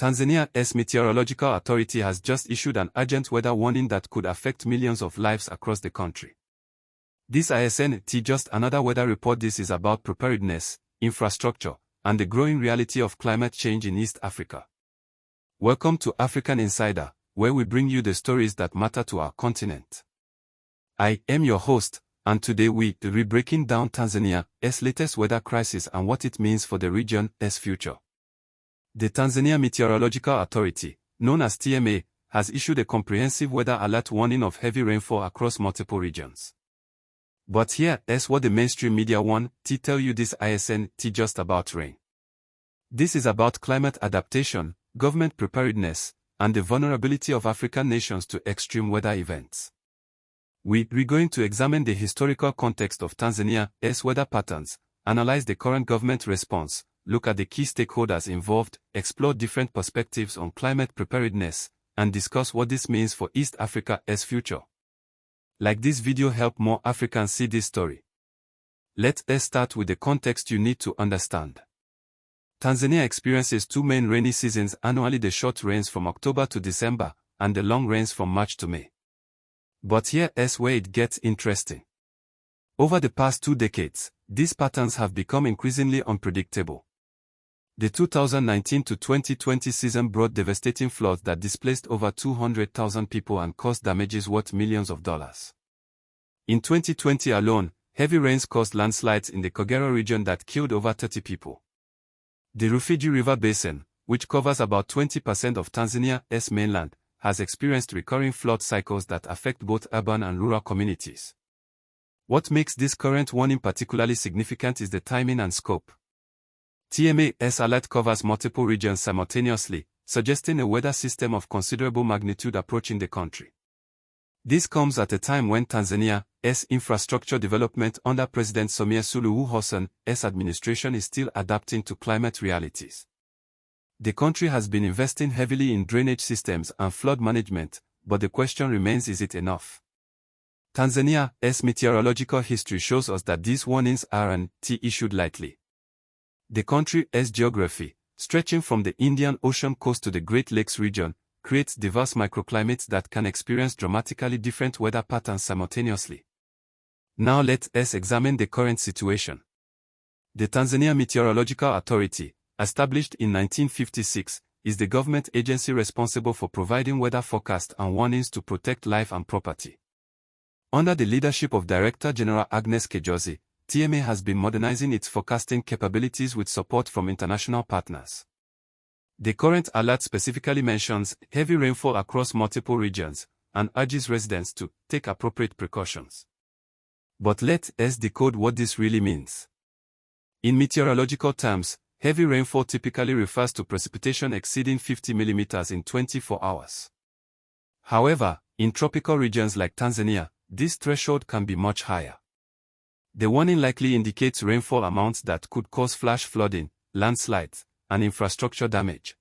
Tanzania's Meteorological Authority has just issued an urgent weather warning that could affect millions of lives across the country. This isn't just another weather report. This is about preparedness, infrastructure, and the growing reality of climate change in East Africa. Welcome to African Insider, where we bring you the stories that matter to our continent. I am your host, and today we'll be breaking down Tanzania's latest weather crisis and what it means for the region's future. The Tanzania Meteorological Authority, known as TMA, has issued a comprehensive weather alert warning of heavy rainfall across multiple regions. But here's what the mainstream media want to tell you: this isn't just about rain. This is about climate adaptation, government preparedness, and the vulnerability of African nations to extreme weather events. We're going to examine the historical context of Tanzania's weather patterns, analyze the current government response, look at the key stakeholders involved, explore different perspectives on climate preparedness, and discuss what this means for East Africa's future. Like this video help more Africans see this story. Let's start with the context you need to understand. Tanzania experiences two main rainy seasons annually: the short rains from October to December, and the long rains from March to May. But here's where it gets interesting. Over the past 2 decades, these patterns have become increasingly unpredictable. The 2019 to 2020 season brought devastating floods that displaced over 200,000 people and caused damages worth millions of dollars. In 2020 alone, heavy rains caused landslides in the Kagera region that killed over 30 people. The Rufiji River Basin, which covers about 20% of Tanzania's mainland, has experienced recurring flood cycles that affect both urban and rural communities. What makes this current warning particularly significant is the timing and scope. TMA's alert covers multiple regions simultaneously, suggesting a weather system of considerable magnitude approaching the country. This comes at a time when Tanzania's infrastructure development under President Samia Suluhu Hassan's administration is still adapting to climate realities. The country has been investing heavily in drainage systems and flood management, but the question remains: is it enough? Tanzania's meteorological history shows us that these warnings aren't issued lightly. The country's geography, stretching from the Indian Ocean coast to the Great Lakes region, creates diverse microclimates that can experience dramatically different weather patterns simultaneously. Now let's examine the current situation. The Tanzania Meteorological Authority, established in 1956, is the government agency responsible for providing weather forecasts and warnings to protect life and property. Under the leadership of Director General Agnes Kejozi, TMA has been modernizing its forecasting capabilities with support from international partners. The current alert specifically mentions heavy rainfall across multiple regions and urges residents to take appropriate precautions. But let's decode what this really means. In meteorological terms, heavy rainfall typically refers to precipitation exceeding 50 mm in 24 hours. However, in tropical regions like Tanzania, this threshold can be much higher. The warning likely indicates rainfall amounts that could cause flash flooding, landslides, and infrastructure damage.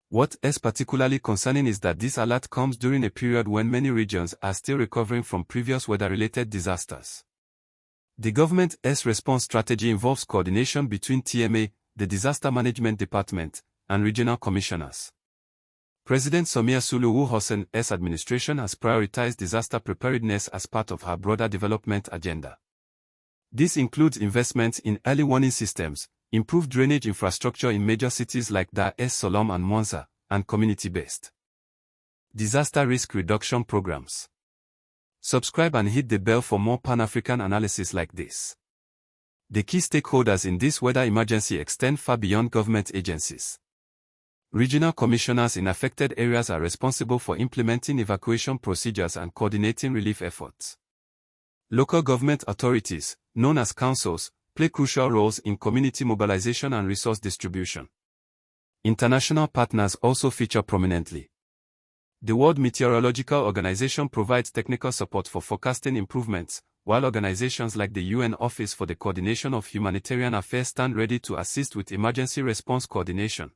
What is particularly concerning is that this alert comes during a period when many regions are still recovering from previous weather-related disasters. The government's response strategy involves coordination between TMA, the Disaster Management Department, and regional commissioners. President Samia Suluhu Hassan's administration has prioritized disaster preparedness as part of her broader development agenda. This includes investments in early warning systems, improved drainage infrastructure in major cities like Dar es Salaam and Mwanza, and community-based disaster risk reduction programs. Subscribe and hit the bell for more Pan-African analysis like this. The key stakeholders in this weather emergency extend far beyond government agencies. Regional commissioners in affected areas are responsible for implementing evacuation procedures and coordinating relief efforts. Local government authorities, known as councils, play crucial roles in community mobilization and resource distribution. International partners also feature prominently. The World Meteorological Organization provides technical support for forecasting improvements, while organizations like the UN Office for the Coordination of Humanitarian Affairs stand ready to assist with emergency response coordination.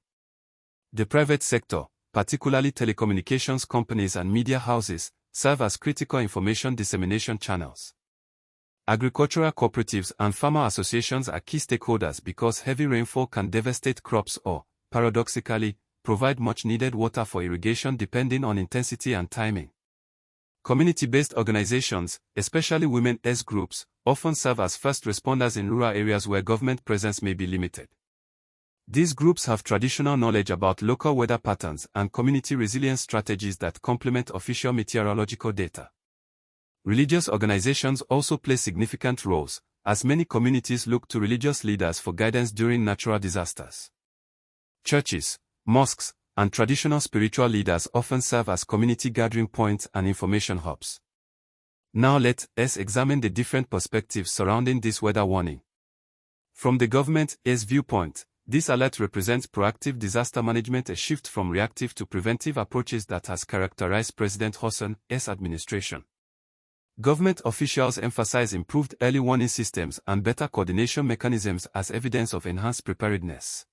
The private sector, particularly telecommunications companies and media houses, serve as critical information dissemination channels. Agricultural cooperatives and farmer associations are key stakeholders because heavy rainfall can devastate crops or, paradoxically, provide much-needed water for irrigation depending on intensity and timing. Community-based organizations, especially women's groups, often serve as first responders in rural areas where government presence may be limited. These groups have traditional knowledge about local weather patterns and community resilience strategies that complement official meteorological data. Religious organizations also play significant roles, as many communities look to religious leaders for guidance during natural disasters. Churches, mosques, and traditional spiritual leaders often serve as community gathering points and information hubs. Now let us examine the different perspectives surrounding this weather warning. From the government's viewpoint, this alert represents proactive disaster management, a shift from reactive to preventive approaches that has characterized President Hassan's administration. Government officials emphasize improved early warning systems and better coordination mechanisms as evidence of enhanced preparedness.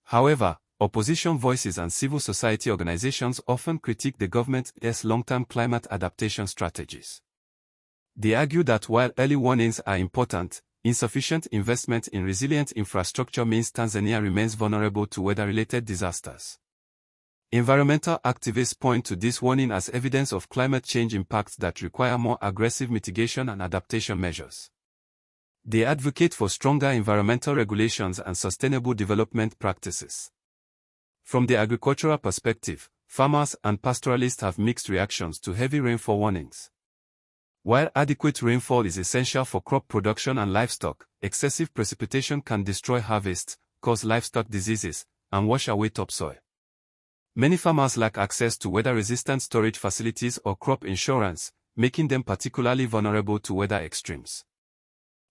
However, opposition voices and civil society organizations often critique the government's long-term climate adaptation strategies. They argue that while early warnings are important, insufficient investment in resilient infrastructure means Tanzania remains vulnerable to weather-related disasters. Environmental activists point to this warning as evidence of climate change impacts that require more aggressive mitigation and adaptation measures. They advocate for stronger environmental regulations and sustainable development practices. From the agricultural perspective, farmers and pastoralists have mixed reactions to heavy rainfall warnings. While adequate rainfall is essential for crop production and livestock, excessive precipitation can destroy harvests, cause livestock diseases, and wash away topsoil. Many farmers lack access to weather-resistant storage facilities or crop insurance, making them particularly vulnerable to weather extremes.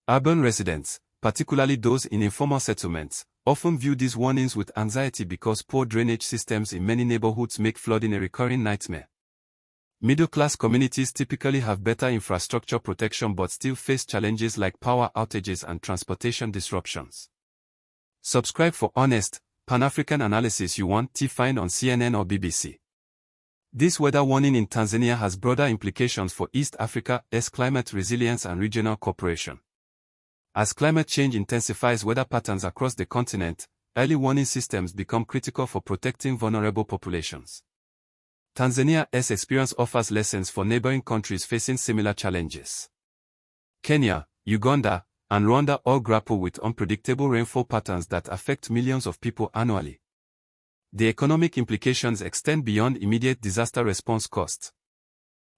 Urban residents, particularly those in informal settlements, often view these warnings with anxiety because poor drainage systems in many neighborhoods make flooding a recurring nightmare. Middle-class communities typically have better infrastructure protection but still face challenges like power outages and transportation disruptions. Subscribe for honest, Pan-African analysis you want to find on CNN or BBC. This weather warning in Tanzania has broader implications for East Africa's climate resilience and regional cooperation. As climate change intensifies weather patterns across the continent, early warning systems become critical for protecting vulnerable populations. Tanzania's experience offers lessons for neighboring countries facing similar challenges. Kenya, Uganda, and Rwanda all grapple with unpredictable rainfall patterns that affect millions of people annually. The economic implications extend beyond immediate disaster response costs.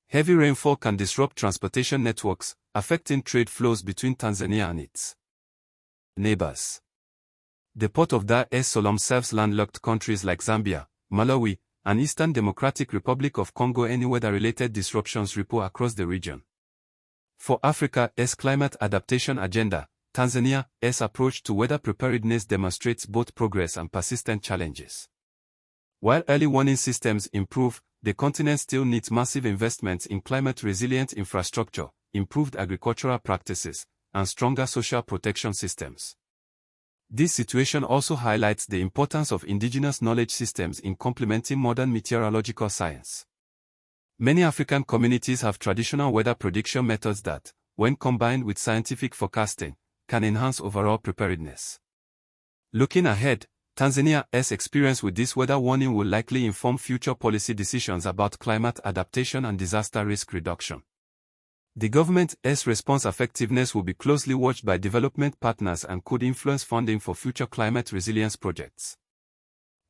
Heavy rainfall can disrupt transportation networks, affecting trade flows between Tanzania and its neighbors. The Port of Dar es Salaam serves landlocked countries like Zambia, Malawi, and Eastern Democratic Republic of Congo. Any weather-related disruptions ripple across the region. For Africa's climate adaptation agenda, Tanzania's approach to weather preparedness demonstrates both progress and persistent challenges. While early warning systems improve, the continent still needs massive investments in climate-resilient infrastructure, improved agricultural practices, and stronger social protection systems. This situation also highlights the importance of indigenous knowledge systems in complementing modern meteorological science. Many African communities have traditional weather prediction methods that, when combined with scientific forecasting, can enhance overall preparedness. Looking ahead, Tanzania's experience with this weather warning will likely inform future policy decisions about climate adaptation and disaster risk reduction. The government's response effectiveness will be closely watched by development partners and could influence funding for future climate resilience projects.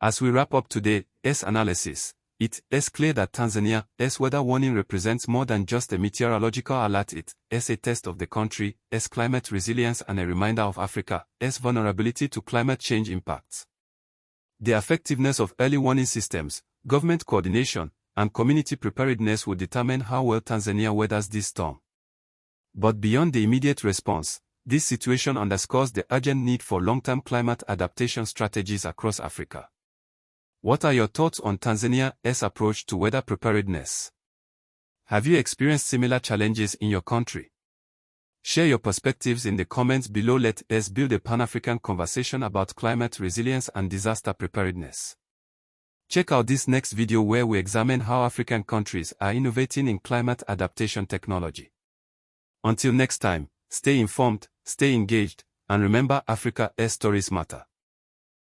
As we wrap up today's analysis, it is clear that Tanzania's weather warning represents more than just a meteorological alert. It is a test of the country's climate resilience and a reminder of Africa's vulnerability to climate change impacts. The effectiveness of early warning systems, government coordination, and community preparedness will determine how well Tanzania weathers this storm. But beyond the immediate response, this situation underscores the urgent need for long-term climate adaptation strategies across Africa. What are your thoughts on Tanzania's approach to weather preparedness? Have you experienced similar challenges in your country? Share your perspectives in the comments below. Let us build a Pan-African conversation about climate resilience and disaster preparedness. Check out this next video where we examine how African countries are innovating in climate adaptation technology. Until next time, stay informed, stay engaged, and remember Africa's stories matter.